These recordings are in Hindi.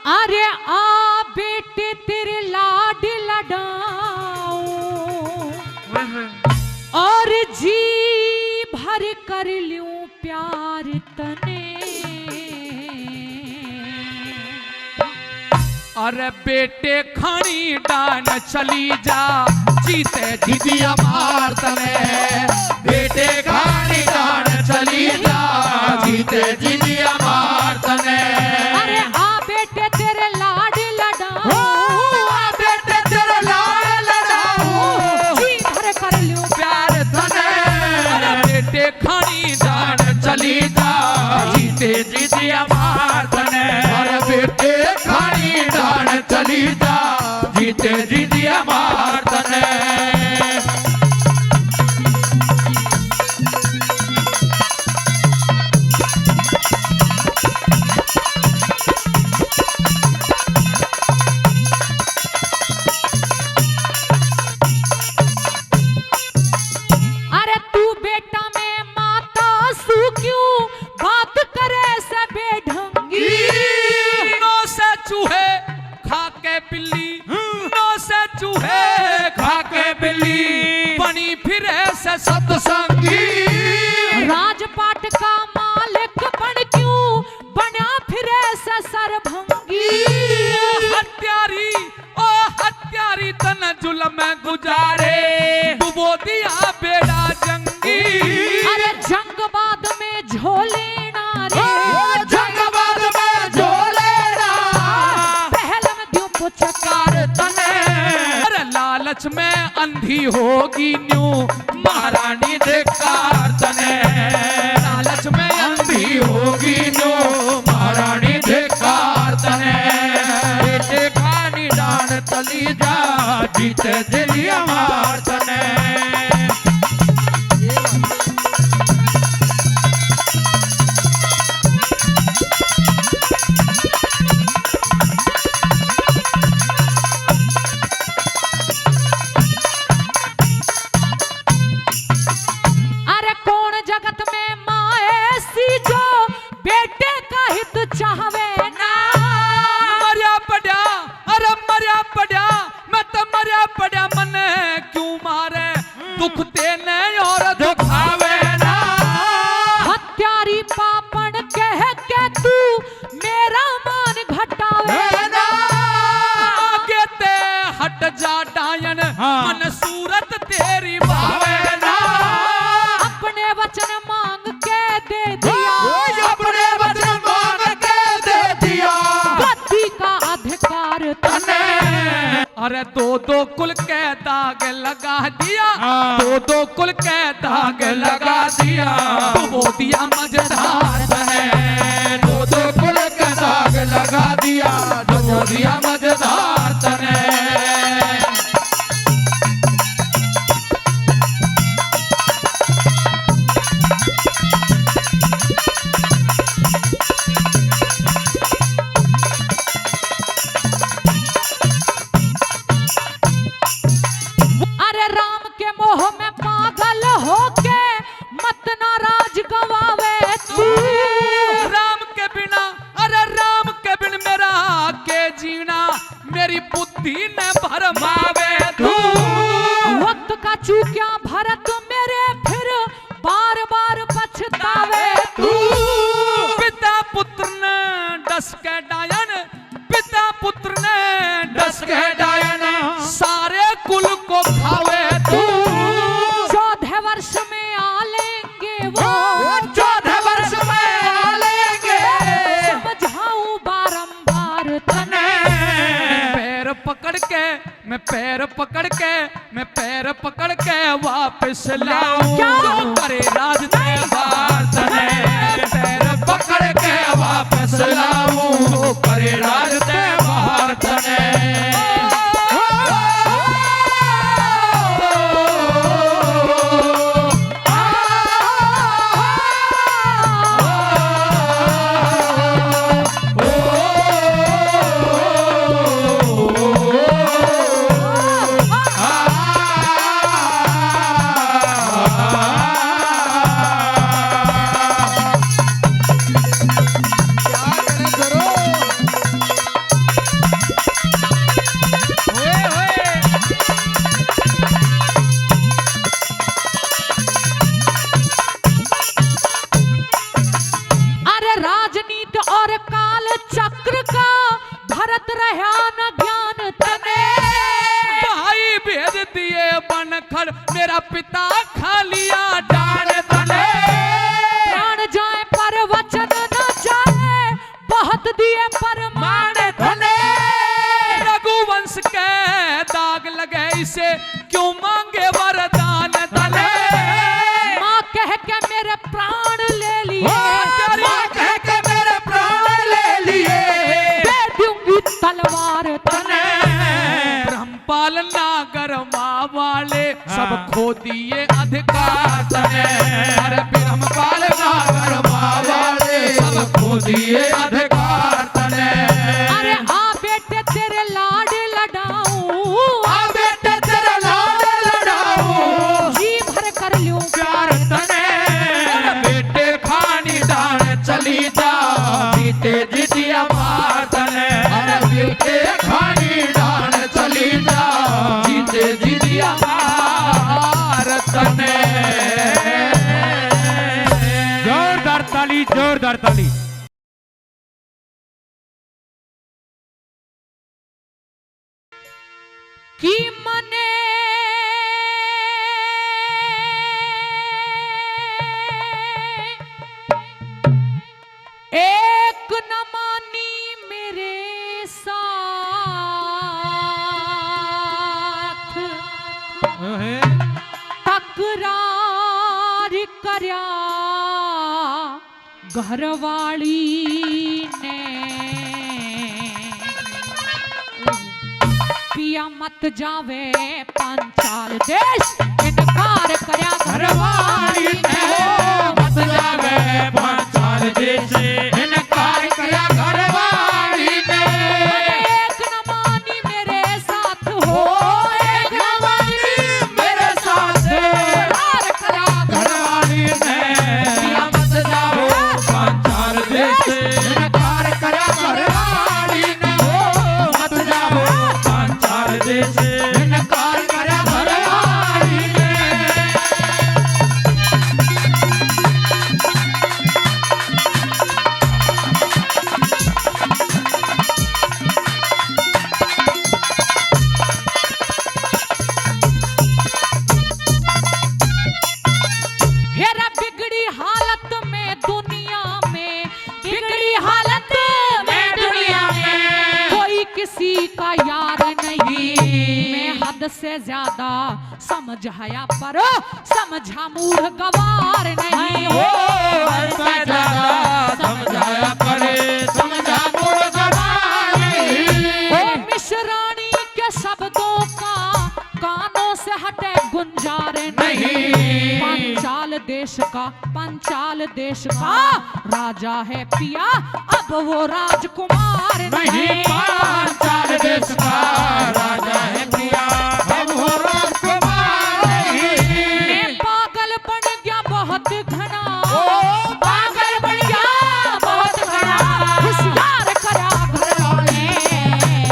अरे आ बेटे तेरे लाड लडाऊं और जी भर कर लूं प्यार तने। अरे बेटे खानी डान चली जा जीते जीतिया मार तने। बेटे खानी डान चली जा जीते जीतिया मार तने। अरे आ बेटे तेरे लाड लडाऊं बेटे तेरे लाड लडाऊं जी भर कर लूं प्यार तने। अरे बेटे खानी डान चली जा जीते जीतिया मार तने। अरे बेटे खानी डान चली जा जीते जीतिया मार तने। अरे तू बेटा मैं माता सू क्यों बात करे से बेढंगी। नो से चूहे खा के बिल्ली नो से चूहे खा के बिल्ली बनी फिरे से सत्संगी। राजपाट का मालिक बन क्यों बना फिरे से सरभंगी। हत्यारी ओ हत्यारी तन जुल्म गुजारे डुबो दिया बेड़ा जंगी। अरे जंगबाद में झोले नारे जंगबाद में झोले ना पहल में द्यों पुचकार तने। अरे लालच में अंधी होगी न्यू महारानी धिक्कार तने। लालच में अंधी होगी न्यू महारानी धिक्कार तने। बेटे खानी डान चली जा जीते दिलिया मार तने। अरे कौन जगत में माँ ऐसी जो बेटे का हित चाहवे ना। मरिया पड़ा अरे मरिया पड़ा मैं तो मरिया पड़ा मन क्यों मारे दुख देने और दुखावे ना। हत्यारी पापन कह के तू मेरा मान घटावे ना। आगे ते हट जा डायन मन सूरत तेरी भावे ना। अपने वचन मांग के दे दिया अपने वचन मांग के दे दिया गद्दी का अधिकार तने। अरे दो कुल के दाग लगा दिया दो कुल के दाग लगा दिया डुबो दिया मझधार तने। दो कुल के दाग लगा दिया डुबो दिया मझधार तने। अरे राम के मोह में पागल होके मत नाराज गवावे तू। राम के बिना अरे राम के बिन मेरा के जीना मेरी बुद्धि ने भरमावे तू। वक्त का चूकिया भरत मेरे फिर बार बार पछतावे तू। पिता पुत्र ने डस के डायन पिता पुत्र ने डस के डायन सारे कुल को खावे तू। 14 वर्ष में आ लेंगे वो 14 वर्ष में आ लेंगे समझाऊं बारंबार तने। पैर पकड़ के मैं पैर पकड़ के मैं पैर पकड़ के वापस लाऊं क्या? जो करे राज दरबार तने। पैर पकड़ के वापस लाऊं जो करे राज दरबार तने। रहा न ज्ञान तने। भाई भेज दिए बनखड़ मेरा पिता खा लिया डान तने। प्राण जाए पर वचन न जाए बहुत दिए परमान धने। रघुवंश के दाग लगे इसे क्यों मांगे वरदान तने। माँ कह के मेरे प्राण ले लिए, माँ कह के मेरे प्राण ले लिए, दे दूंगी तलवार तने। ब्रह्मपाल नागर माँ वाले सब खो दिए अधिकार तने। अरे ब्रह्मपाल नागर माँ वाले सब खो दिए अधिकार तने। अरे आ बेटे तेरे लाड लडाऊं, आ बेटे तेरे लाड लडाऊं, जी भर कर लूं प्यार तने। अरे बेटे खानी डाल चली जा, जीते जीतिया मार तने। अरे बेटे खानी डाल चली जा, जीते जीतिया मार तने। जोरदार ताली, जोरदार ताली। कि मने एक न मानी मेरे साथ, तकरार करया घरवाली ने। पिया मत जावे पांचाल देश, इनकार करया घरवाली ने। मत जावे पांचाल देश, इनकार करया घरवाली ने। एक न मानी मेरे साथ हो, एक न मानी मेरे साथ इनकार करया घरवाली ने। पिया मत जाओ पांचाल देश, इनकार करया घरवाली ने। मत जाओ पांचाल देश, इनकार करया घरवाली ने। हेरा बिगड़ी हालत में दुनिया में, बिगड़ी हालत में दुनिया में कोई किसी का यार नहीं। मैं हद से ज्यादा समझाया पर समझा मूढ़ गवार नहीं। हो ऐसा ज्यादा समझाया करे, समझा मूढ़ गवार नहीं। ओ मिश्राणी के शब्दों का कानों से हटे गुंजार नहीं। पंचाल देश का राजा है पिया, अब वो राजकुमार नहीं। पांचाल देश का राजा है पिया, अब वो राजकुमार नहीं। मैं पागल बन गया बहुत घना, पागल बन गया बहुत घना। होशियार करा घरवाले।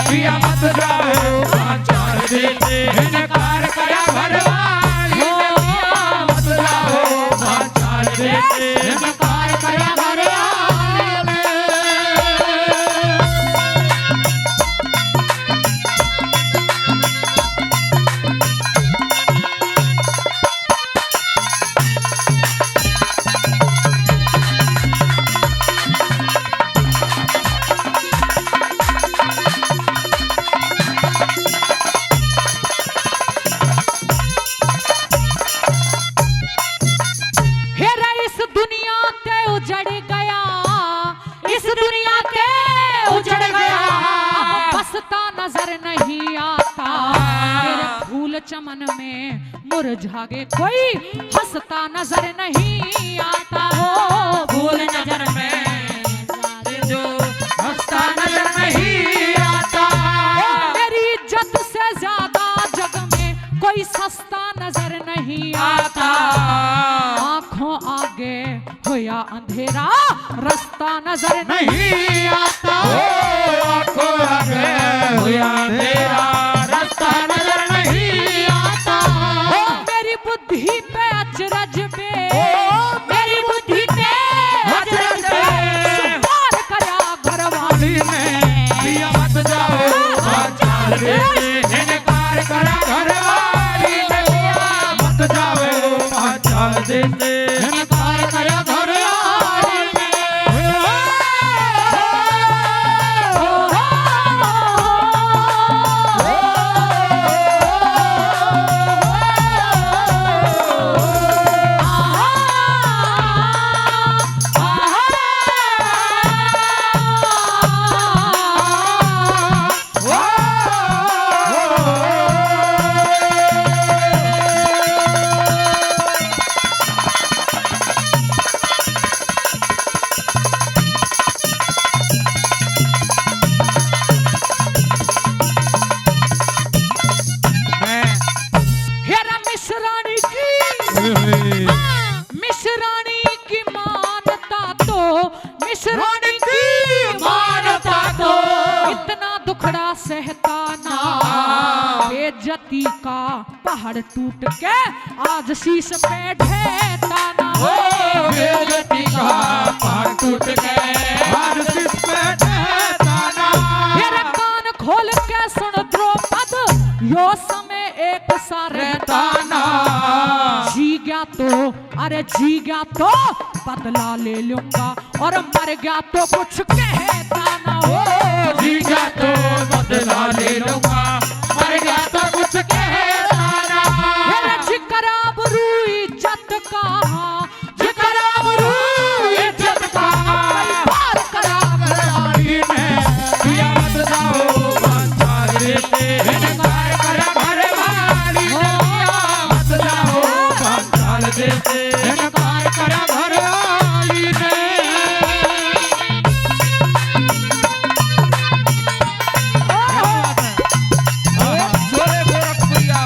पिया मत जाओ पांचाल देश, इनकार करा घरवाली ने। मत जाओ पांचाल देश, इनकार करा घरवाली ने। हेरा इस दुनिया के उजड़ गया, इस दुनिया के उजड़ गया। अब बसता नजर नहीं आता, तेरे फूल चमन में मुरझा गए कोई हंसता नजर नहीं आता। हो फूल नजर में जो हंसता नजर नहीं आता। मेरी इज्जत से ज्यादा जग में कोई सस्ता नजर नहीं आता। आंखों आगे होया अंधेरा, रास्ता नजर नहीं आता। आंखों आगे हुआ तेरा, रास्ता नजर नहीं आता। मेरी बुद्धि पे अचरज पे, मेरी बुद्धि पे अचरज पे सुपार करा घरवाली ने। पिया मत जाओ वीरगति का पहाड़ टूट के आज शीश पे ढेता ना हो। वीरगति का पहाड़ टूट गए आज शीश पे ढेता ना। मेरे कान खोल के सुन द्रौपद यो समय एक सा रहता ना। जी गया तो अरे जी गया तो बदला ले लूंगा और मर गया तो कुछ कहता ना हो। जी गया तो बदला ले लूंगा मर गया तो कुछ कहता ना। मेरे जिक्र आबरू इज्जत का जिक्र आबरू इज्जत का पार करा घरवाली ने दिया मत जाओ बांधार देते इनकार करा घरवाली ने दिया मत जाओ बांधार देते इनकार करा घरवाली ने। छोरे गोरखपुरिया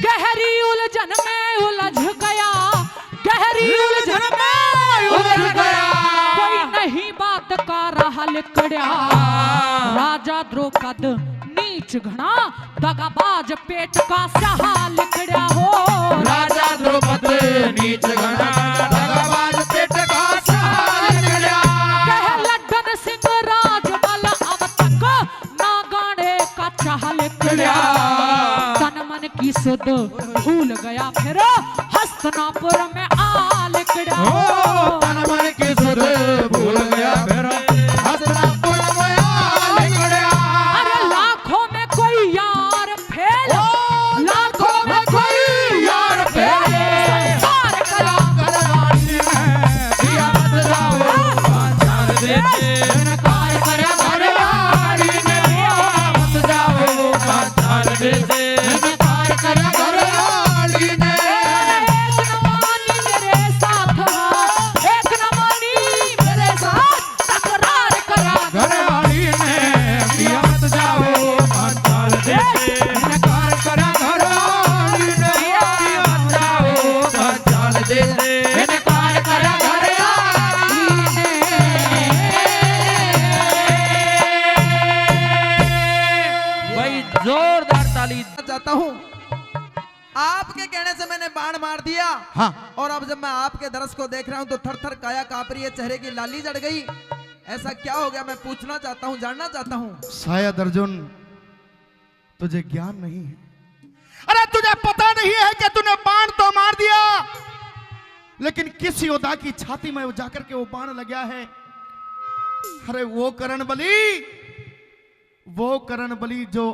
गहरी उलझन में उलझ गया, गहरी उलझन में उलझ गया। कोई नहीं बात का रहा लिकड़िया। राजा द्रौपद नीच घना दगाबाज पेट का सहा लिकड़िया हो। राजा द्रौपद नीच घना दगाबाज पेट का सहा लिकड़िया। कह लड्डन सिंह राजबल अब तक ना गाने का चाह लिकड़िया। तन मन की सुध भूल गया फिर हस्तनापुर में आ लिकड़िया हो। तन मन की सुध भूल गया फिर हस्तनापुर में आ लिकड़िया। अरे लाखों में कोई यार फेल, लाखों में कोई यार फेल। संसार करा घरवाली ने दिया मत जाओ बांधार देते इनकार करा घरवाली ने दिया मत जाओ बांधार देते इनकार करा घरवाली ने। एक न मानी मेरे साथ, एक न मानी मेरे साथ तकरार करा। घरवाली ने दिया मत जाओ बांधार देते इनकार करा घरवाली ने दिया मत जाओ बांधार देते इनकार करा घरवाली ने। भाई जोरदार ताली चाहता हूँ। आपके कहने से मैंने बाण मार दिया। हाँ। और अब जब मैं आपके दरस को देख रहा हूँ तो थर थर काया कांप रही है, चेहरे की लाली जड़ गई। ऐसा क्या हो गया, मैं पूछना चाहता हूँ, जानना चाहता हूँ। शायद अर्जुन तुझे ज्ञान नहीं है। अरे तुझे पता नहीं है कि तूने बाण तो मार दिया, लेकिन किस योद्धा की छाती में जाकर के वो बाण लगा है। अरे वो करण बलि जो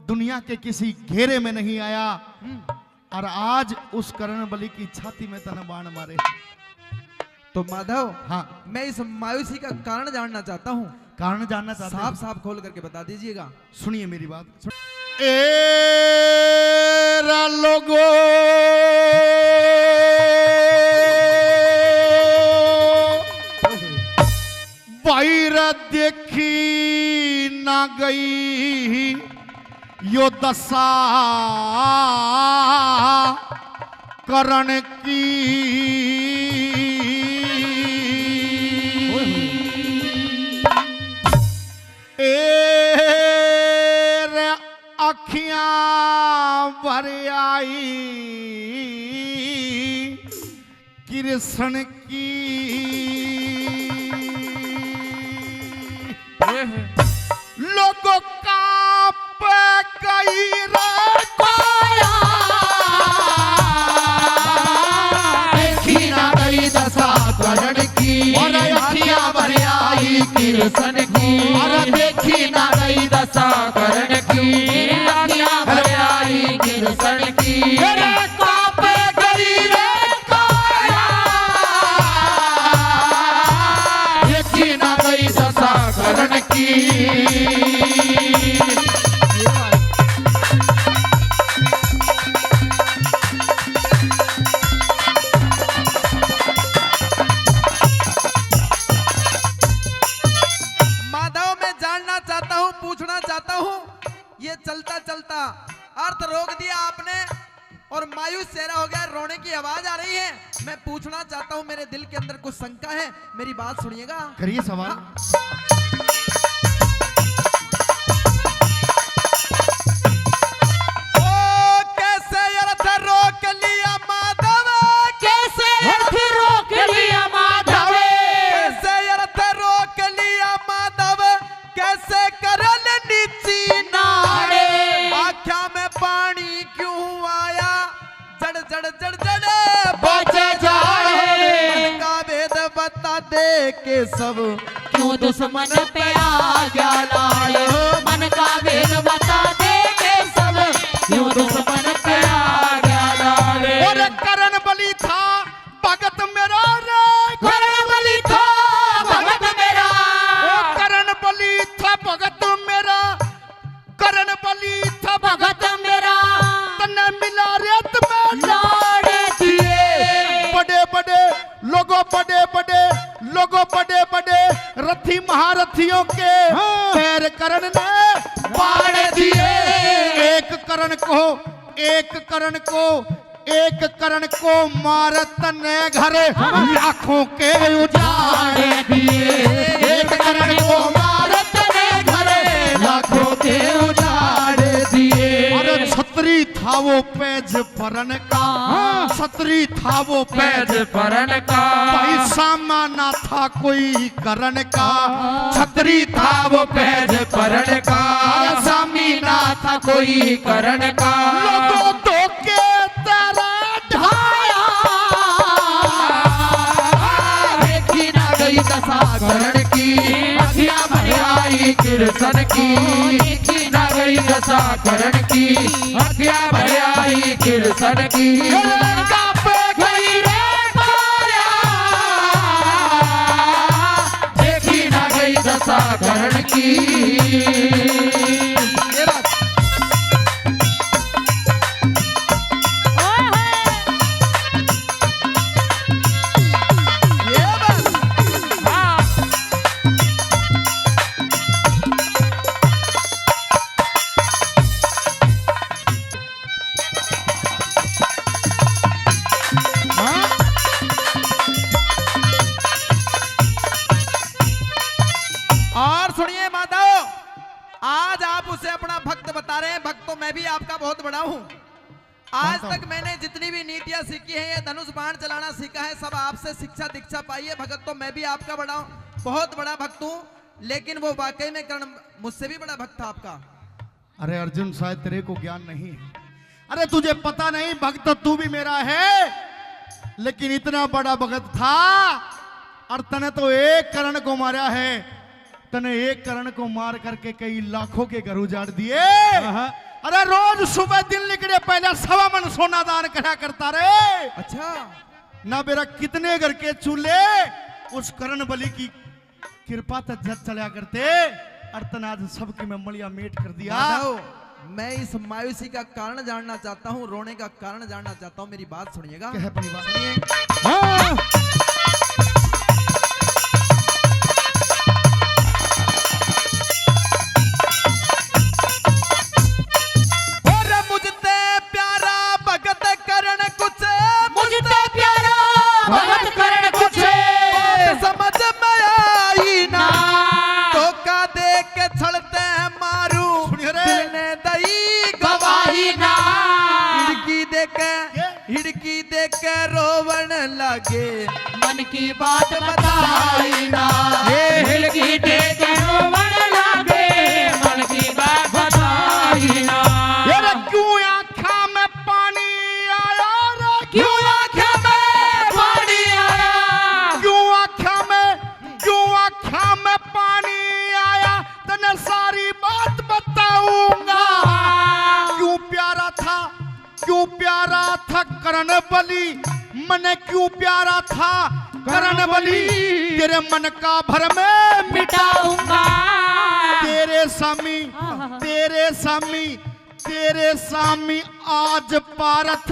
दुनिया के किसी घेरे में नहीं आया, और आज उस करण बलि की छाती में तने बाण मारे। तो माधव, हाँ, मैं इस मायूसी का कारण जानना चाहता हूँ। कारण जानना चाहते हैं? साफ साफ खोल करके बता दीजिएगा। सुनिए मेरी बात। लोगो बैर देखी ना गई यो दशा करण की। अखियां भर आई कृष्ण की। लोगों का गई रे कोया, देखी ना गई दशा करण की। और अखियां भर आई कृष्ण की। और देखी ना गई दशा करण की। आज्ञा भर आई कृष्ण की। कांप गई रे कोया, देखी ना गई दशा करण की। चाहता हूँ ये चलता चलता अर्थ रोक दिया आपने और मायूस चेहरा हो गया, रोने की आवाज आ रही है। मैं पूछना चाहता हूँ, मेरे दिल के अंदर कुछ शंका है, मेरी बात सुनिएगा। करिए सवाल। कैसे अर्थ रोक लिया माधव, कैसे अर्थ रोक लिया माधव, कैसे अर्थ रोक लिया माधव, कैसे करन नीची नाड़े, आख्या में पानी क्यों आया, जड़ जड़ जड़ जड़ बचे जाए, मन का भेद बता दे के सब क्यों दुश्मन पे आ गया लाड़, मन का भेद बता दे के सब क्यों दुश्मन पे आ गया लाड़। और करण बलि था भगत मेरा रे, करण बलि था भगत मेरा, करण बलि था भगत मेरा, करण बलि था भगत मेरा, तने मिला रेत में लाड़े दिए, बड़े बड़े लोगों, बड़े बड़े लोगों, बड़े बड़े रथी महारथियों के पैर करण ने फाड़ दिए, एक करण को, एक करण को, एक करण को मारत ने घर लाखों के उजाड़ दिए, एक करण को मारत ने घर लाखों के उजाड़ दिए। अरे छतरी था वो पेज परन का, छतरी था वो पेज परन का, भाई सामाना था कोई करण का, छतरी था वो पेज परन का, सामीना था कोई करण का, लोगों तो के तेरा ढाया, देखी ना गई दशा करण की, अखियां भर आई कृष्ण की, देखी ना गई दशा करण की, अखियां भर आई कृष्ण की, कांपे गई रे तारा, देखी ना गई दशा करण की। ये बस और सुनिए माधव, आज आप उसे अपना भक्त बता रहे हैं। भक्त तो मैं भी आपका बहुत बड़ा हूँ। आज तक मैंने जितनी भी नीतियां सीखी है, ये धनुष बाण चलाना सीखा है, सब आपसे शिक्षा दीक्षा पाई है। भगत तो मैं भी आपका बड़ा हूँ, बहुत बड़ा भक्त हूँ, लेकिन वो वाकई में कर्ण मुझसे भी बड़ा भक्त था आपका। अरे अर्जुन शायद तेरे को ज्ञान नहीं है, अरे तुझे पता नहीं भक्त तू भी मेरा है, लेकिन इतना बड़ा भक्त था और तने तो एक करण को मारा है, तने एक करण को मार करके कई लाखों के घर उजाड़ दिए। अरे रोज सुबह दिन निकले पहले 1.25 मन सोना दान करा करता रे। अच्छा, ना मेरा कितने घर के चूल्हे उस करण बलि की कृपा तक जग चला करते, और तने आज सबकी मैं मलिया मेट कर दिया। माधव, मैं इस मायूसी का कारण जानना चाहता हूँ, रोने का कारण जानना चाहता हूँ, मेरी बात सुनिएगा। क्या है अपनी बात? सुनिए। और मुझते प्यारा भगत करण कुछ, मुझते प्यारा भगत करण कुछ, बात समझ में आई ना, धोखा दे के छड़ते हैं मारू, सुनिए रे। दिल ने दई गवाही ना, हिड़की दे के रोवन लगे, मन की बात बताई ना, हिल की टेक रोवन लागे, मन की बात बताई ना, अरे क्यों आँखा में पानी आया रे, क्यों आँखों में पानी आया, क्यों आँखा में पानी आया, तने सारी बात बताऊंगा। क्यों प्यारा था करण बलि, मन क्यों प्यारा था करण बलि, तेरे मन का भ्रम में मिटाऊंगा, तेरे सामी आज पारथ,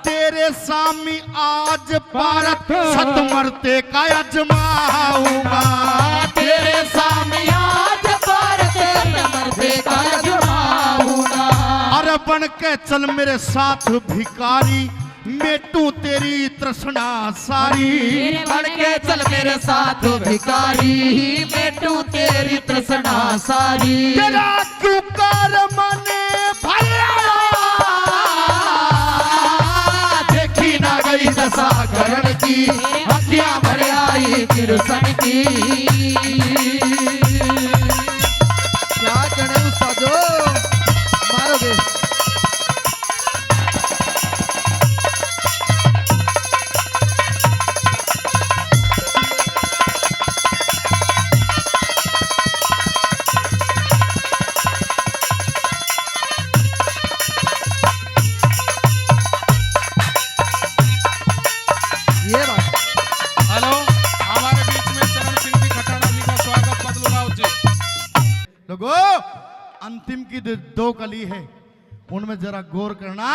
तेरे सामी आज पारथ, सत मरते का अजमाऊंगा, तेरे सामने आज भारत मरते का बन के चल मेरे साथ भिखारी, मेटू तेरी तृष्णा सारी। बढ़ के चल मेरे साथ भिखारी, मेटू तेरी तृष्णा सारी। तेरा क्यों कर मने भैया, देखी ना गई दशा करण की, हत्या भर आई कृष्ण की। क्या कहने उस्तादो, मारोगे। ये बात हेलो, हमारे बीच में चरण सिंह जी खटाना जी का स्वागत बदलूंगा जी। लोगो अंतिम की दो कली है, उनमें जरा गौर करना।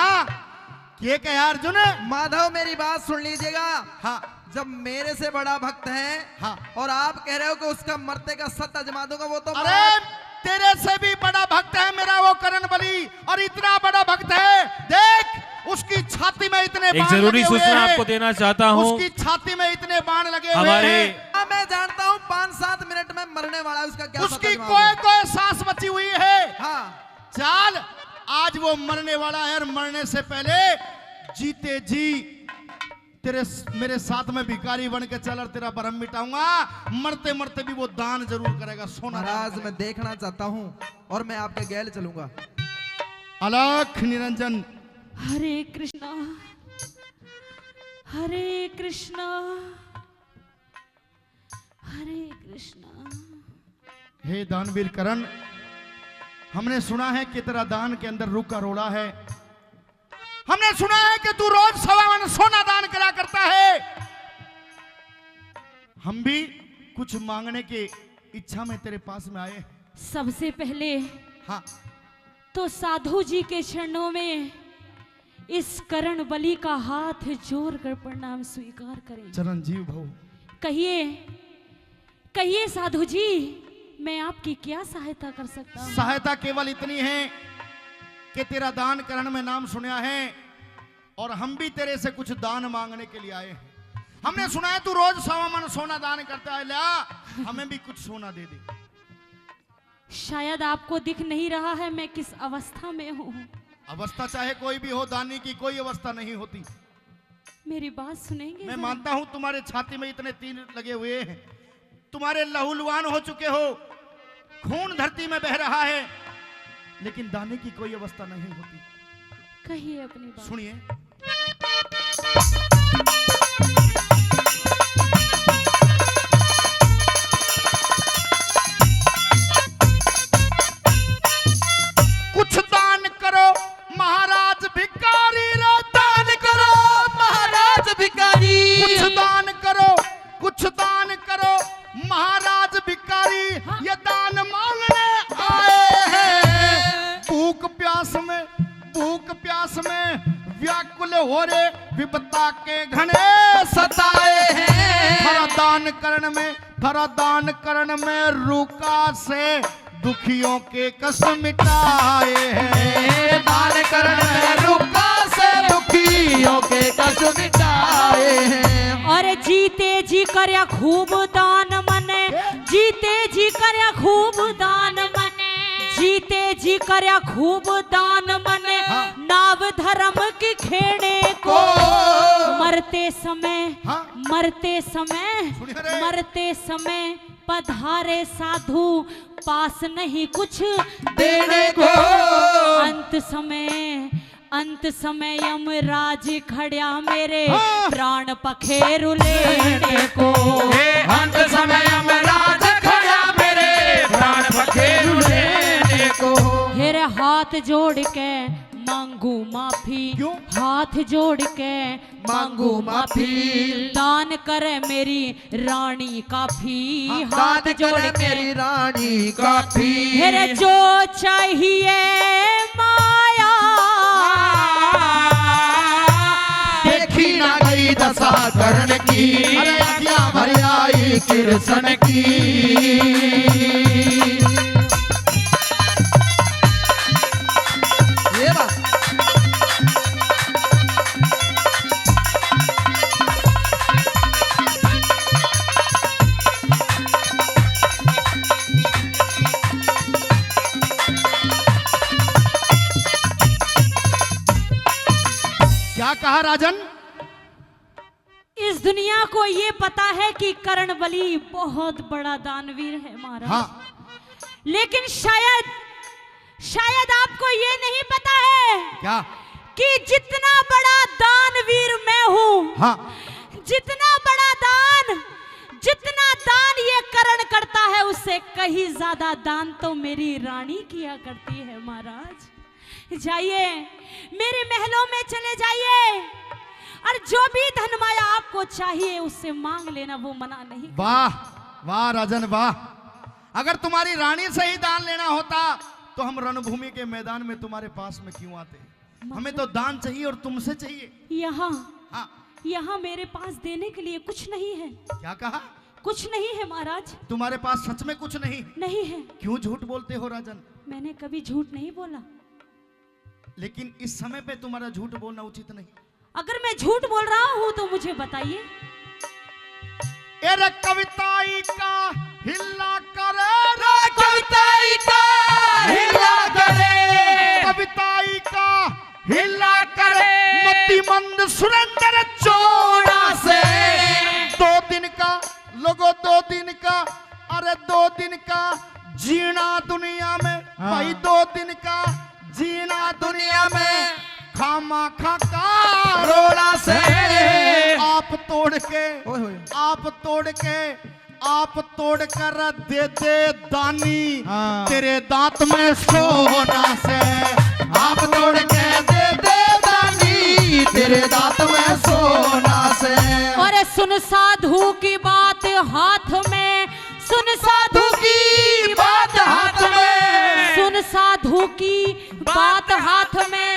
ये क्या यार अर्जुन? माधव मेरी बात सुन लीजिएगा। हाँ जब मेरे से बड़ा भक्त है हाँ। और आप कह रहे हो कि उसका मरते का सत्य अजमा दूंगा, वो तो अरे तेरे से भी बड़ा भक्त है मेरा वो करण बली, और इतना बड़ा भक्त है, देख उसकी छाती में इतने एक बाण जरूरी लगे हुए सूचना हैं। आपको देना चाहता हूं। उसकी छाती में इतने बाण लगे हुए हमारे हैं, हाँ, मैं जानता हूँ 5-7 मिनट में मरने वाला है, उसका क्या उसकी सत्य अजमा कोई दूं? कोई सांस बची हुई है। हाँ चाल आज वो मरने वाला है, और मरने से पहले जीते जी तेरे मेरे साथ में भिखारी बन के चल, और तेरा भरम मिटाऊंगा। मरते मरते भी वो दान जरूर करेगा, सोना दान महाराज करेगा। मैं देखना चाहता हूँ और मैं आपके गैल चलूंगा। अलख निरंजन। हरे कृष्णा हरे कृष्णा हरे कृष्णा। हे दानवीर करण, हमने सुना है कि तेरा दान के अंदर रूह का रोड़ा है। हमने सुना है कि तू रोज 1.25 मन सोना दान करा करता है। हम भी कुछ मांगने की इच्छा में तेरे पास में आए। सबसे पहले हाँ तो साधु जी के चरणों में इस करण बलि का हाथ जोड़कर प्रणाम स्वीकार करें। चरणजीव भव। कहिए कहिए साधु जी, मैं आपकी क्या सहायता कर सकता हूँ? सहायता केवल इतनी है कि तेरा दान करण में नाम सुना है, और हम भी तेरे से कुछ दान मांगने के लिए आए हैं। हमने सुना है तू रोज 1.25 मन सोना दान करता है, ला हमें भी कुछ सोना दे दे। शायद आपको दिख नहीं रहा है मैं किस अवस्था में हूँ। अवस्था चाहे कोई भी हो, दानी की कोई अवस्था नहीं होती। मेरी बात सुनेंगे मैं जरा? मानता हूं तुम्हारे छाती में इतने तीर लगे हुए हैं, तुम्हारे लहूलुहान हो चुके हो, खून धरती में बह रहा है, लेकिन दाने की कोई अवस्था नहीं होती। कहिए अपनी बात। सुनिए। कुछ दान करो महाराज भिखारी रे, दान करो महाराज भिखारी। कुछ दान करो, कुछ दान करो महाराज भिखारी, ये दान मांगने आए हैं। भूख प्यास में व्याकुल हो रे, विपदा के घने सताए हैं। थरा दान करण में रुका से दुखियों के कष्ट मिटाए हैं। दान करण में रुका से दुखियों के कष्ट मिटाए हैं। और जीते जी करया खूब दान मने, जीते जी करया खूब दान मने, जीते जी करया खूब दान मने। नाव धर्म की खेड़े को मरते समय, हाँ। मरते समय, सुनिए रे। मरते समय पधारे साधु, पास नहीं कुछ देने को। अंत समय यमराज खड़ा मेरे हाँ। प्राण पखेरु लेने को। अंत समय यमराज खड़ा मेरे प्राण पखेरु लेने को। हेरे हाथ जोड़ के मांगू माफी, क्यों? हाथ जोड़ के मांगू माफी। दान करे मेरी रानी काफी, हाथ जोड़ के मेरी रानी काफी। हेरे जो चाहिए माया, देखी ना गई दशा करण की, अरे आज्ञा भर आई कृष्ण की। ये बात क्या कहा राजन? इस दुनिया को ये पता है कि कर्ण बलि बहुत बड़ा दानवीर है महाराज। हाँ। लेकिन शायद आपको ये नहीं पता है क्या? कि जितना बड़ा दानवीर मैं हूँ, हाँ। जितना दान ये कर्ण करता है उससे कहीं ज्यादा दान तो मेरी रानी किया करती है महाराज। जाइए मेरे महलों में चले जाइए और जो भी धन माया आपको चाहिए उससे मांग लेना, वो मना नहीं। वाह वाह राजन वाह। अगर तुम्हारी रानी से ही दान लेना होता तो हम रणभूमि के मैदान में तुम्हारे पास में क्यों आते? हमें तो दान चाहिए और तुमसे चाहिए। यहाँ हाँ। यहाँ मेरे पास देने के लिए कुछ नहीं है। क्या कहा? कुछ नहीं है महाराज। तुम्हारे पास सच में कुछ नहीं? नहीं है। क्यों झूठ बोलते हो राजन? मैंने कभी झूठ नहीं बोला। लेकिन इस समय पे तुम्हारा झूठ बोलना उचित नहीं। अगर मैं झूठ बोल रहा हूँ तो मुझे बताइए। अरे कविताई का हिला करे, कविताई का हिला करे, कविताई का हिला करे, मतिमंद सुरेंद्र चोड़ा से 2 दिन का लोगो 2 दिन का, अरे 2 दिन का जीना दुनिया में। भाई 2 दिन का जीना दुनिया में खामा खा का रोड़ा से आप तोड़ कर दे दे दानी तेरे दांत में सोना से। आप तोड़ के दे दे दानी तेरे दांत में सोना से। और सुन साधु की बात हाथ में, सुन साधु की बात हाथ में, सुन साधु की बात हाथ में।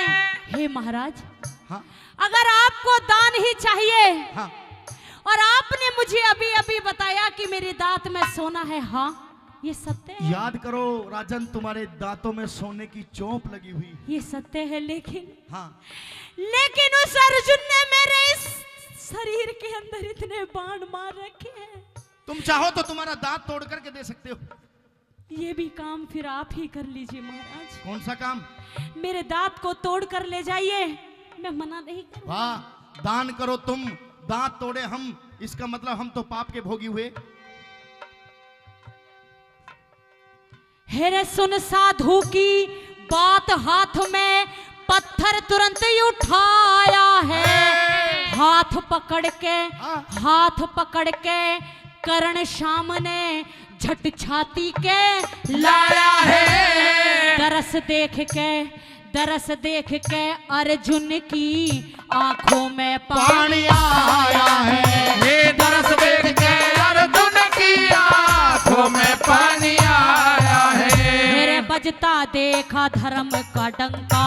हे महाराज, हाँ। अगर आपको दान ही चाहिए, हाँ। और आपने मुझे अभी अभी बताया कि मेरे दांत में सोना है, हाँ ये सत्य है। याद करो राजन, तुम्हारे दांतों में सोने की चोंप लगी हुई। ये सत्य है, लेकिन हाँ। लेकिन उस अर्जुन ने मेरे इस शरीर के अंदर इतने बाण मार रखे हैं। तुम चाहो तो तुम्हारा दांत तोड़ करके दे सकते हो। ये भी काम फिर आप ही कर लीजिए महाराज। कौन सा काम? मेरे दांत को तोड़ कर ले जाइए, मैं मना नहीं करूंगा। वाह, दान करो तुम, दांत तोड़े हम, इसका मतलब हम तो पाप के भोगी हुए। हेरे सुन साधु की बात हाथ में, पत्थर तुरंत ही उठाया है। हाथ पकड़ के कर्ण श्याम ने झट छाती के लाया है। दरस देख के अर्जुन की आंखों में पानी आया है। ये दरस देख के अर्जुन की आंखों में पानी आया है। मेरे बजता देखा धर्म का डंका,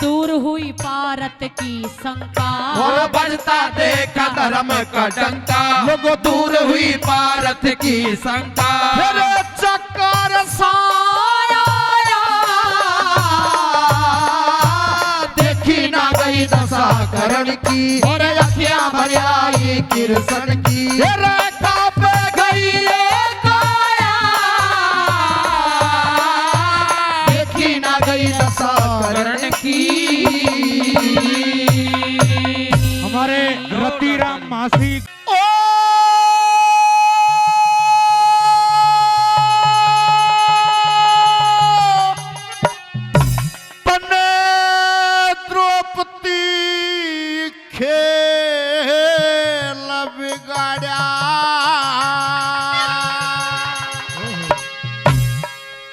दूर हुई पारत की शंका। वो बजता देखा धर्म का डंका, लोगों दूर हुई पारत की शंका। मेरे चक्कर साया देखी ना गई दशा करण की, और अखियां भर आई किरसन की। कांपे गई ये काया, देखी ना गई दशा करण की। हमारे रतिराम मासी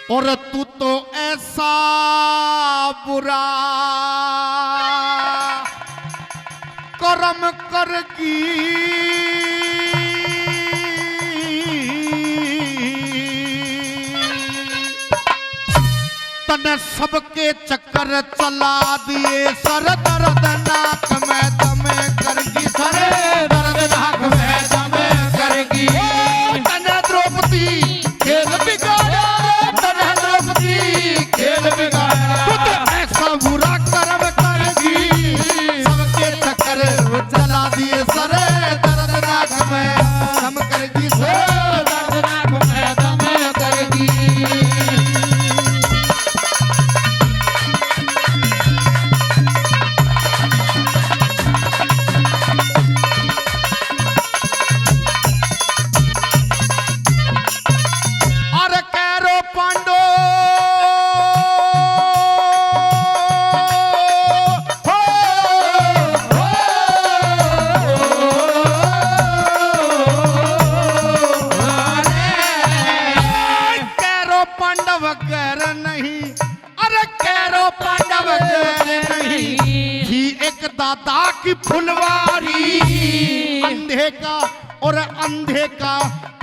और तू तो ऐसा बुरा कर्म करगी, तने सबके चक्कर चला दिए। सर दर्द नाक में दमे करगी, सर दर्द नाक में दमे करगी। तने द्रौपदी खेल बिगाड़ा, खेल बिगाड़ा। तू तो ऐसा बुरा कर्म करगी, सबके चक्कर चला दिए। सर दर्द नाक में दम करगी, सर दर्द नाक में दम करगी। दादा की फुलवारी। अंधे का और अंधे का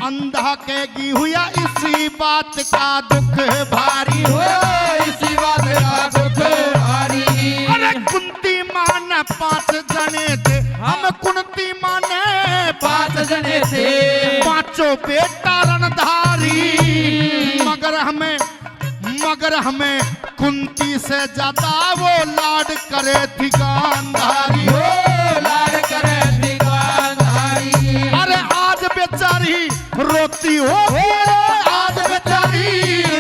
अंधा कहेगी हुआ इसी बात का दुख भारी हो, इसी बात का दुख भारी। अरे कुंती माँ ने 5 जने थे, हम कुंती माँ ने 5 जने थे, 5 बेटा रणधारी। मगर हमें कुंती से ज्यादा वो लाड करे थी गांधारी। लाड करे थी गांधारी। अरे आज बेचारी रोती होगी, आज बेचारी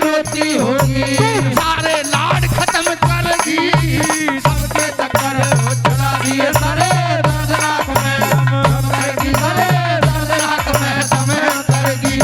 रोती होगी। तू सारे लाड खत्म करेगी, सबके चक्कर चला दिए सारे, दर्दनाक में दम करेगी सारे, दर्दनाक में दम करेगी।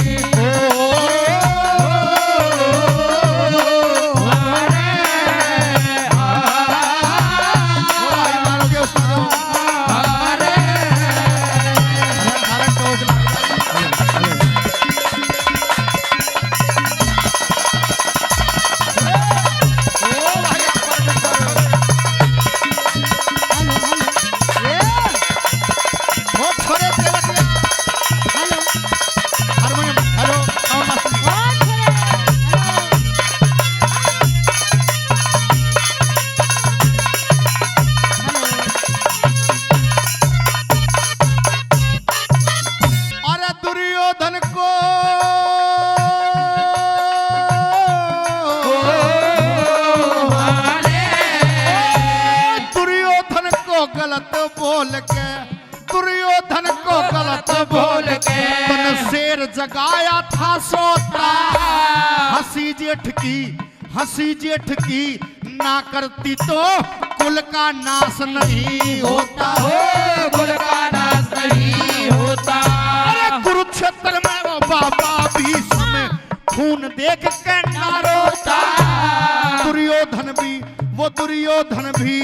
गलत बोल के, दुर्योधन को गलत बोल के तन शेर जगाया था सोता। हंसी जेठ की ना करती तो कुल का नाश नहीं होता हो, कुल का नाश नहीं होता। अरे कुरुक्षेत्र में वो बाबा भीष्म में खून देख के ना रोता। दुर्योधन भी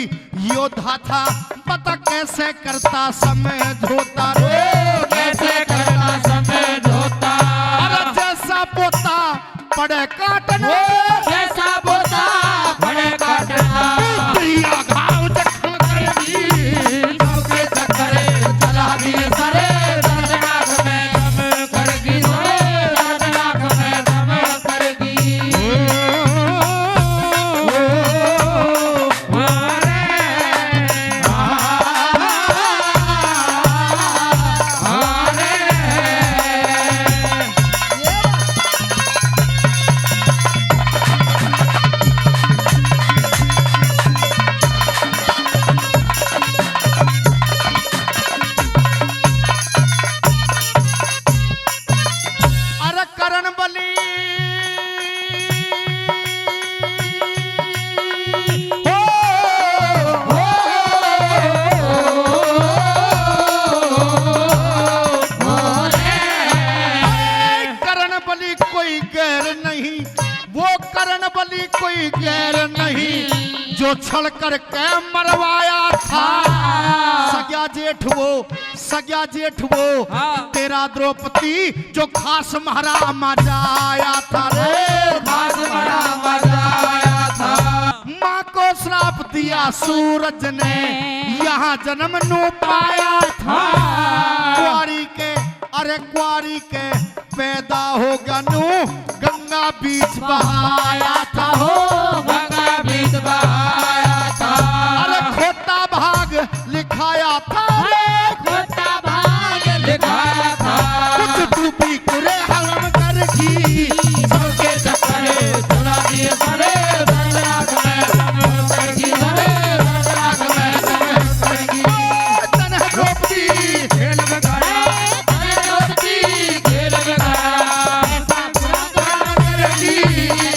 योद्धा था, पता कैसे करता समझौता रे, कैसे करता समझौता। अरे जैसा पोता पड़े काटना, जैसा बोता बड़े काटना। प्रिया घाव जख्म करेगी, सबके चक्कर चला दिए सारे, दर्दनाक में दम करेगी सारे, दर्दनाक में दम करेगी। करण बली करण बली कोई गैर नहीं, वो करण बली कोई गैर नहीं, जो छल कर के मरवाया था। सग्या जेठ वो तेरा द्रौपदी जो खास महारा मजाया था रे, खास बड़ा मजा आया था। माँ को श्राप दिया सूरज ने, यहाँ जन्म नू पाया था। कुआरी के पैदा होगा नू, गंगा बीच बहाया था हो, गंगा बीच बहाया था। अरे खोटा भाग लिखाया था, खोटा भाग लिखाया था। कुछ डूबी कुरे हलम करगी, सबके चक्कर चला दिए सारे, दर्दनाक में दम करेगी सारे, दर्दनाक में दम करेगी। तन द्रौपदी खेल बिगाड़ा, तने द्रौपदी खेल बिगाड़ा। ऐसा बुरा काम करेगी,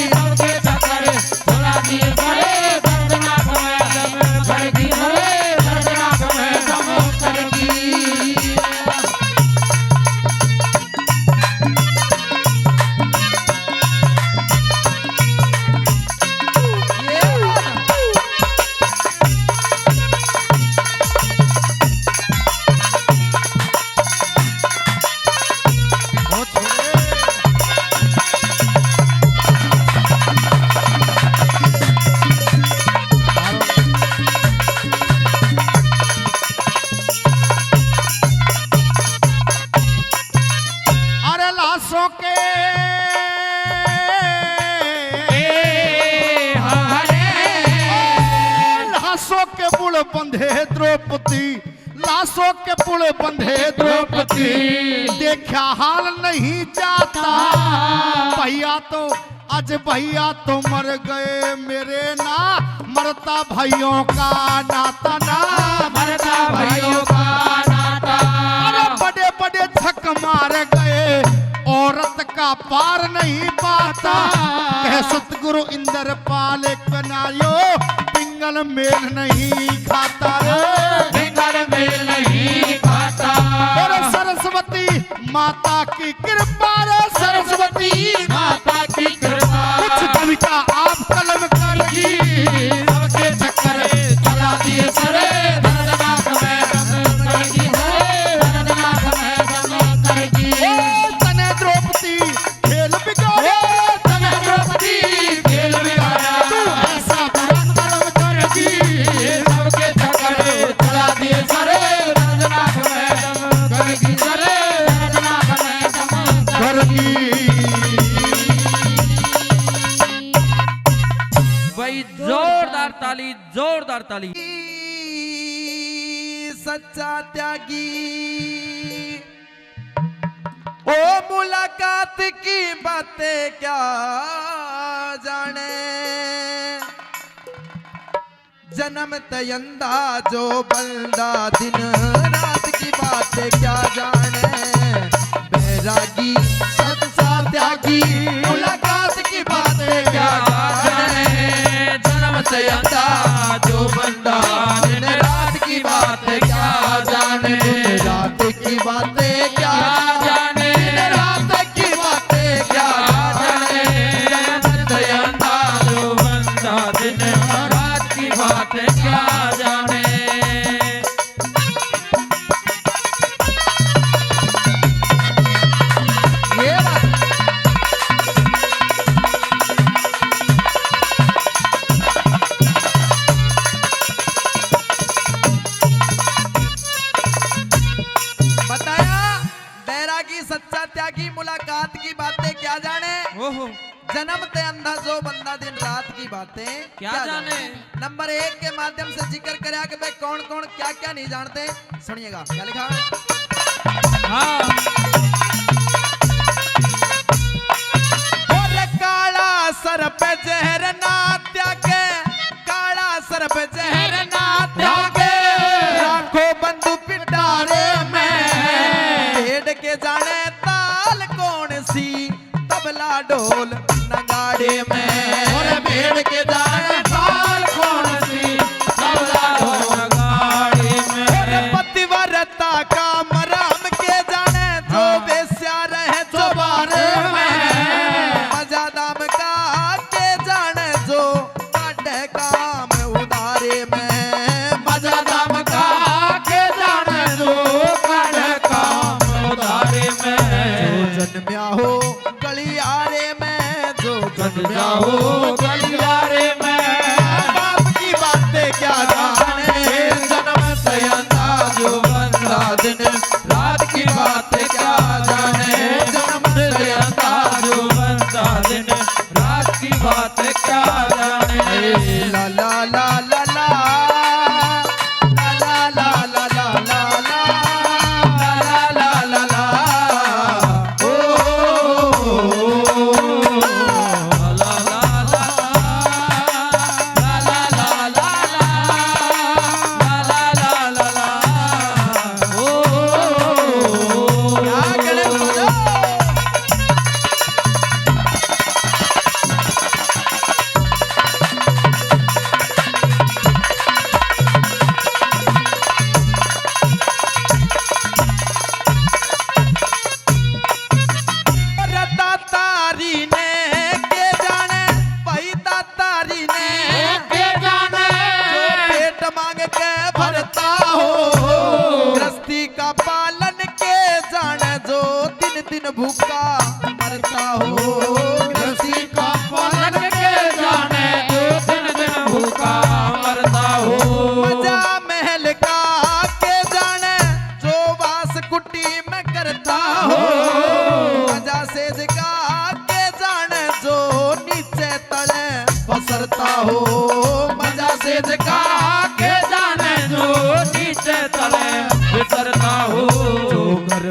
सबके चक्कर चला लाशों के पुल बंधे द्रौपदी, लाशों के पुल बंधे द्रौपदी, देखा हाल नहीं जाता भैया तो आज भैया तो मर गए मेरे ना मरता भाइयों का नाता ना मरता भाइयों का नाता। अरे बड़े बड़े छक मार गए औरत का पार नहीं पाता, कह सतगुरु इंद्रपाल कनायो पिंगल मेल नहीं खाता रे, पिंगल मेल नहीं खाता। और सरस्वती माता की कृपा रे, सरस्वती माता की कृपा। कुछ कविता आप कलम करेगी, सबके चक्कर चला दिए सरे, दर्दनाक में दम करेगी सरे, दर्दनाक में दम करेगी। तने द्रौपदी खेल बिगाड़े, तने द्रौपदी खेल बिगाड़ा, तू ऐसा बुरा कर्म करेगी, सबके चक्कर चला दिए सरे, दर्दनाक में दम करेगी सरे, दर्दनाक में दम करेगी। भाई जोरदार ताली, जोरदार ताली। सच्चा त्यागी ओ मुलाकात की बातें क्या जाने, जन्म तयंदा जो बंदा दिन रात की बातें क्या जाने, बैरागी सच्चा त्यागी मुलाकात की बातें क्या जाने, जन्म से अंधा जो बंदा दिन रात की बात क्या जाने, रात की बातें क्या जाने, रात की बातें क्या जाने, जन्म से अंधा जो बंदा दिन रात की बात क्या जाने। ये बात बताया, बैरागी सच्चा त्यागी मुलाकात की बातें क्या जाने, ओहो जन्म ते अंधा जो बंदा दिन रात की बातें क्या जाने। नंबर 1 के माध्यम से जिक्र करा कि भाई कौन कौन क्या क्या नहीं जानते, सुनिएगा क्या लिखा। हाँ और काला सर पे जहर ना त्यागे, काला सर पे जहर ना त्यागे, लाखों बंधु पिटारे में, भेड़ के जाने ताल कौन सी, तबला ढोल नगाड़े में, और भेड़ के जाने ताल कौन सी, तबला ढोल गाड़ी में, और पतिव्रता का मरहम के जाने, जो बेस्या रहे जो बारे में, मजा दाम का के जाने, जो काटे काम उधारे में, मजा दाम का के जाने जो काढ़े काम उधारे में, जन्म्या हो गलियारे में, जो जन्म्या जाओ हो गलियारे में, बाप की बातें क्या जाने, जन्म से अंधा जो बंदा दिन रात की बात क्या जाने, जन्म से अंधा जो बंदा दिन रात की बात क्या जाने। ला ला ला ला ला ला ला ला ला ला ला ला ला ला ला ला ला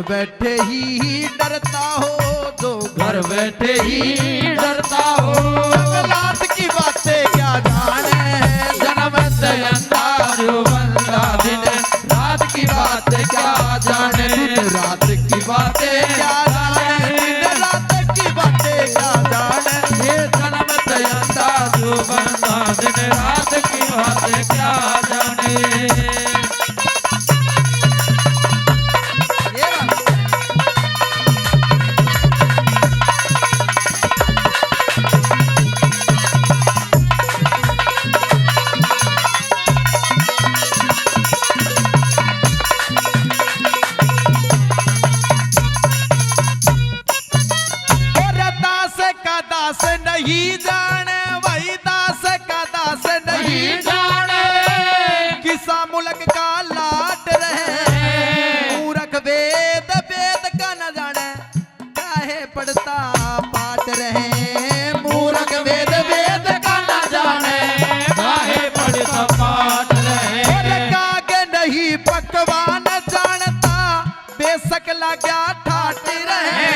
बैठे ही डरता हो जो घर बैठे ही डरता हो जंगलात की बातें क्या जाने जन्म दयंता जो बंदा दिन रात की बात क्या जाने रात की बातें क्या जाने दिन रात की बातें क्या जाने ये जन्म दयंता जो बंदा दिन रात की बातें क्या जाने ये बात दास नहीं जाने वही दास का दास नहीं जाने किसा मुल्क का लाट रहे मूर्ख वेद वेद का न जाने काहे पढ़ता पाठ रहे मूर्ख वेद वेद का न जाने काहे पढ़ता पाठ रहे कागे नहीं पकवान जानता बेशक लगा ठाट रहे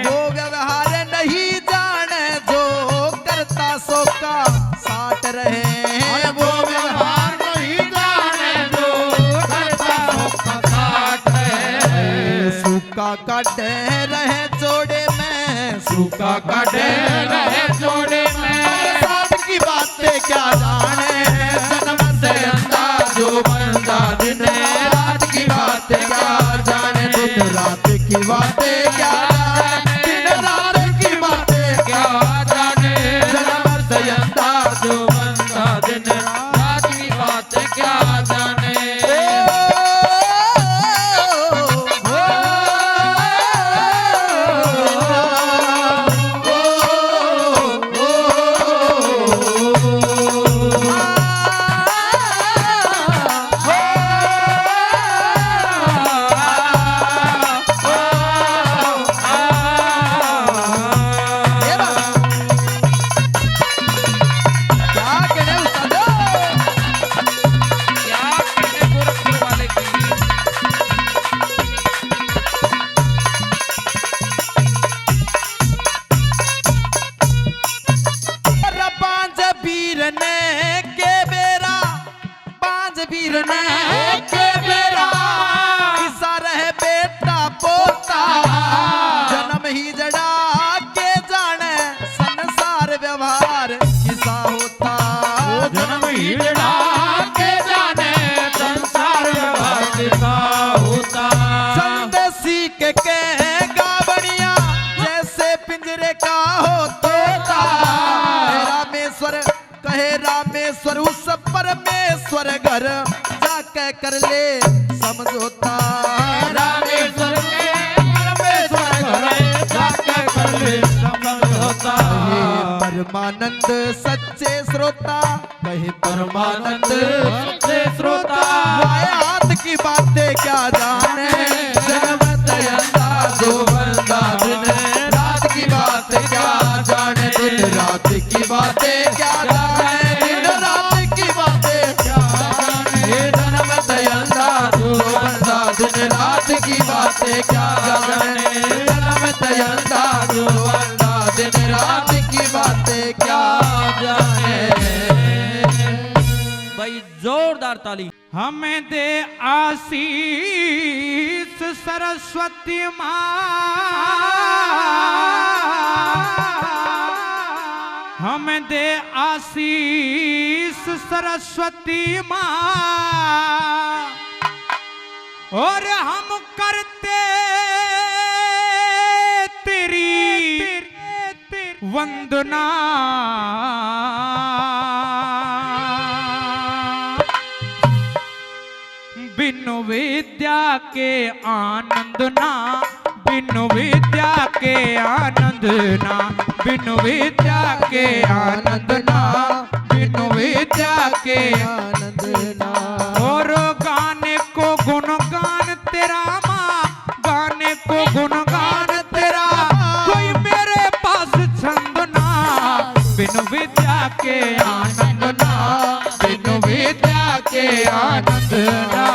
वो व्यवहार नहीं जाने जो करता सो का साट रहे वो व्यवहार नहीं जाने जो करता सबका साथ है सूखा काटे रहे जोड़े में सूखा काटे रहे जोड़े में साथ की बातें क्या जाने जन्म से अंदाज जो बंदा दिन रात की बातें क्या जाने दिन रात की बातें क्या जाने दिन रात की बातें क्या जाने जन्म से अंदाज जो बंदा दिन रात की बातें क्या जाने रामेश्वर उस परमेश्वर घर जाके कर ले समझौता रामेश्वर के परमेश्वर घर जाके कर ले समझौता परमानंद सच्चे श्रोता कहे परमानंद सच्चे श्रोता हाथ की बातें क्या जाने जन्म दयंता जो बंदा दिन रात की बातें क्या जाने दिन रात की बातें क्या जाने दिन रात की बातें क्या जाने ये जन्म दयंता जो बंदा दिन रात की बातें क्या जाने जन्म दयंता जो बंदा दिन रात की बातें क्या जाने भाई जोरदार ताली। हमें दे आशीष सरस्वती माँ, हमें दे आशीष सरस्वती माँ, और हम करते तेरी वंदना। बिनु विद्या के आनंद ना, बिनु विद्या के आनंद ना, बिनु विद्या के आनंद ना, बिनु विद्या के आनंद ना और गाने को गुणगान तेरा माँ, गाने को गुणगान तेरा कोई मेरे पास छंद ना। बिनु विद्या के आनंद ना, बिनु विद्या के आनंद ना।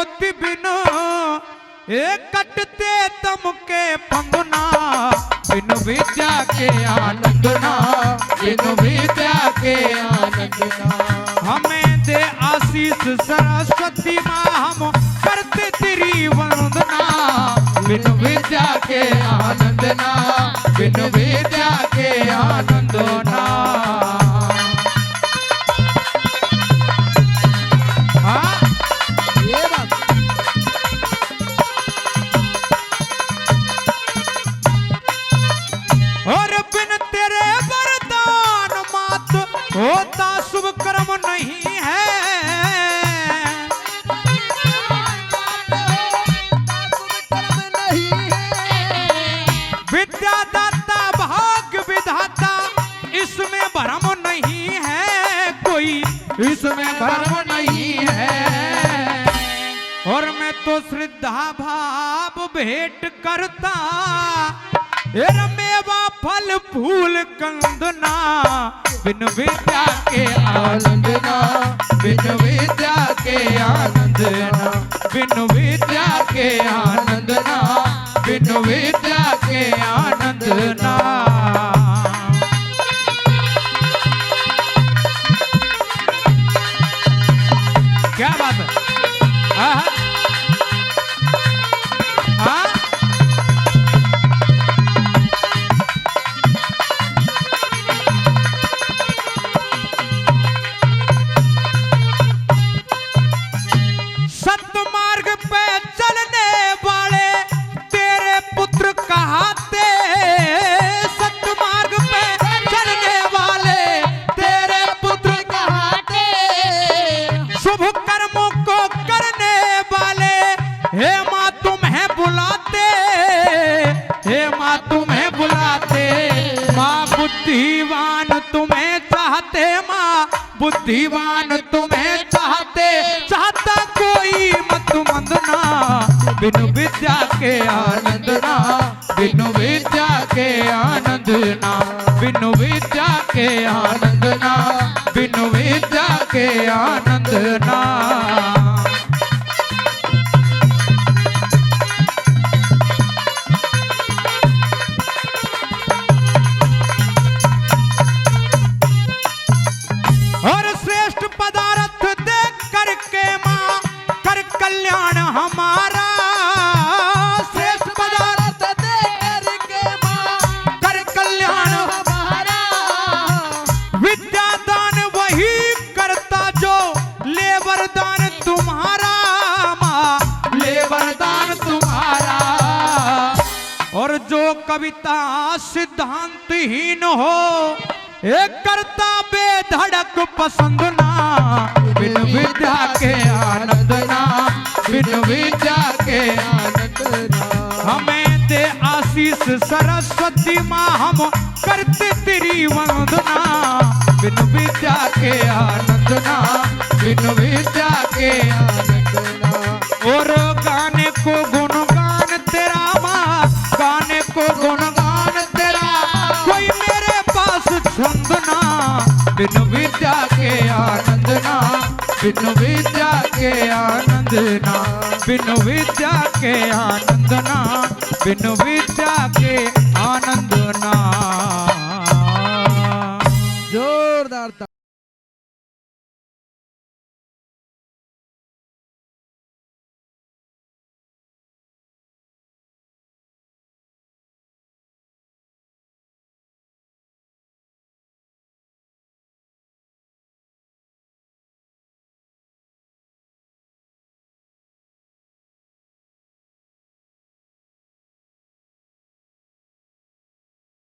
ज्योति बिनु कटते तम के फंदना बिनु विद्या के आनंद ना बिनु विद्या के आनंद ना। हमें दे आशीष सरस्वती माँ हम करते तेरी वंदना बिनु विद्या के आनंद ना बिनु विद्या के आनंद ना। हाँ? ये बात और बिन तेरे वरदान मात होता शुभ कर्म नहीं है। विद्यादाता भाग्य विधाता इसमें भ्रम नहीं है कोई, इसमें भ्रम नहीं है। और मैं तो श्रद्धा भाव भेंट करता मेवा फल फूल कंदना बिन विद्या के आनंद ना बिनु विद्या के आनंद ना बिन विद्या के आनंद ना बिनु विद्या के आनंद ना। क्या बात है? हाँ? हाँ? सतमार्ग पे चलने वाले तेरे पुत्र कहाते। सतमार्ग पे चलने वाले तेरे पुत्र कहाते। शुभ कर्मों को करने वाले हे माँ तुम्हें बुलाते। हे माँ तुम्हें बुलाते। माँ बुद्धिवान तुम्हें चाहते। माँ बुद्धिवान तुम्हें चाहते। चाहता कोई मत मंदना बिनु विद्या के आनंद ना बिनु विद्या के आनंद ना बिनु विद्या के आनंद ना बिनु विद्या के आनंद ना। और श्रेष्ठ पदार्थ दे करके माँ कर कल्याण हमारा। श्रेष्ठ पदार्थ दे करके माँ कर कल्याण हमारा। विद्या दान वही करता जो ले वरदान तुम्हारा। माँ ले वरदान तुम्हारा। और जो कविता सिद्धांतहीन हो एक करता बेधड़क पसंद ना बिनु विद्या के आनंद ना बिनु विद्या के आनंद ना। हमें दे आशीष सरस्वती माँ हम करते तेरी वंदना बिनु विद्या के आनंद ना बिनु विद्या के आनंद ना। और गाने को गुणगान तेरा माँ गाने को गुणगान तेरा कोई मेरे पास छंद ना बिनु विद्या के आनंद ना बिनु विद्या के आनंद ना बिनु विद्या के आनंद ना बिनु विद्या के आनंद ना। जोरदार